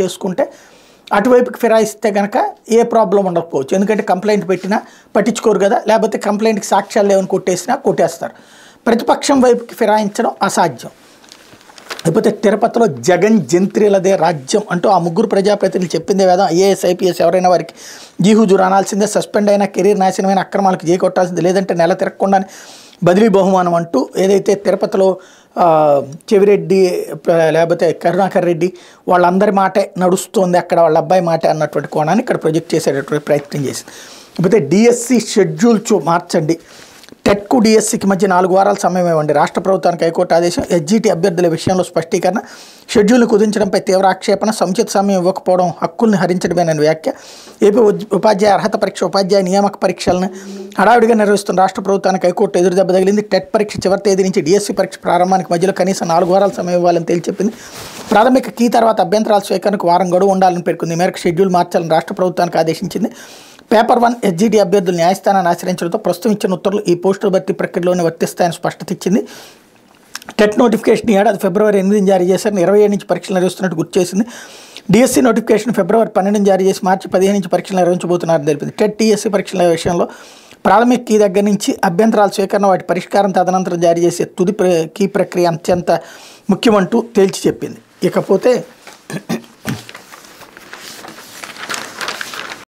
చేసుకుంటే అటువైపుకి ఫిరాయిస్తే కనుక ఏ ప్రాబ్లం ఉండకపోవచ్చు. ఎందుకంటే కంప్లైంట్ పెట్టినా పట్టించుకోరు కదా, లేకపోతే కంప్లైంట్కి సాక్ష్యాలు లేవని కొట్టేసినా కొట్టేస్తారు. ప్రతిపక్షం వైపుకి ఫిరాయించడం అసాధ్యం. లేకపోతే తిరుపతిలో జగన్ జంత్రిలదే రాజ్యం అంటూ ఆ ముగ్గురు ప్రజాప్రతినిధులు చెప్పిందే వేదం. ఐఏఎస్ ఐపీఎస్ ఎవరైనా వారికి జీహుజురు అనాల్సిందే, సస్పెండ్ అయినా కెరీర్ నాశనమైన అక్రమాలకు జై కొట్టాల్సిందే, లేదంటే నెల తిరగకుండానే బదిలీ బహుమానం అంటూ ఏదైతే తిరుపతిలో చెవిరెడ్డి లేకపోతే కరుణాకర్ రెడ్డి వాళ్ళందరి మాటే నడుస్తోంది, అక్కడ వాళ్ళ అబ్బాయి మాటే అన్నటువంటి కోణాన్ని ఇక్కడ ప్రొజెక్ట్ చేసేటటువంటి ప్రయత్నం చేసింది. లేకపోతే డిఎస్సి షెడ్యూల్ మార్చండి, టెట్కు డిఎస్సికి మధ్య 4 వారాల సమయం ఇవ్వండి, రాష్ట్ర ప్రభుత్వానికి హైకోర్టు ఆదేశం, ఎస్జిటి అభ్యర్థుల విషయంలో స్పష్టీకరణ, షెడ్యూల్ను కుదించడంపై తీవ్ర ఆక్షేపణ, సముచిత సమయం ఇవ్వకపోవడం హక్కుల్ని హరించడమేనని వ్యాఖ్య, ఏపీ ఉపాధ్యాయ అర్హత పరీక్ష ఉపాధ్యాయ నియామక పరీక్షలను హడావిడిగా నిర్వహిస్తున్న రాష్ట్ర ప్రభుత్వానికి హైకోర్టు ఎదురు దెబ్బ తగిలింది, టెట్ పరీక్ష చివరి తేదీ నుంచి డిఎస్సి పరీక్ష ప్రారంభానికి మధ్యలో కనీసం 4 వారాల సమయం ఇవ్వాలని తేల్చెప్పింది, ప్రాథమిక కీ తర్వాత అభ్యంతరాల స్వీకరణకు వారం గడువు ఉండాలని పేర్కొంది, ఈ మేరకు షెడ్యూల్ మార్చాలని రాష్ట్ర ప్రభుత్వానికి ఆదేశించింది. పేపర్ 1 ఎస్జిటి అభ్యర్థులు న్యాయస్థానాన్ని ఆశ్రయించడంతో ప్రస్తుతం ఇచ్చిన ఉత్తర్వులు ఈ పోస్టుల భర్తీ ప్రక్రియలోనే వర్తిస్తాయని స్పష్టత ఇచ్చింది. టెట్ నోటిఫికేషన్ ఏడాది ఫిబ్రవరి 8 జారీ చేశారని 27 నుంచి పరీక్షలు నిర్వహిస్తున్నట్టు గుర్తు చేసింది. డిఎస్సి నోటిఫికేషన్ ఫిబ్రవరి 12 జారీ చేసి మార్చి 15 నుంచి పరీక్షలు నిర్వహించబోతున్నారని తెలిపింది. టెట్ డిఎస్సి పరీక్షల విషయంలో ప్రాథమిక కీ దగ్గర నుంచి అభ్యంతరాల స్వీకరణ వాటి పరిష్కారం తదనంతరం జారీ చేసే తుది కీ ప్రక్రియ అత్యంత ముఖ్యమంటూ తేల్చి చెప్పింది. ఇకపోతే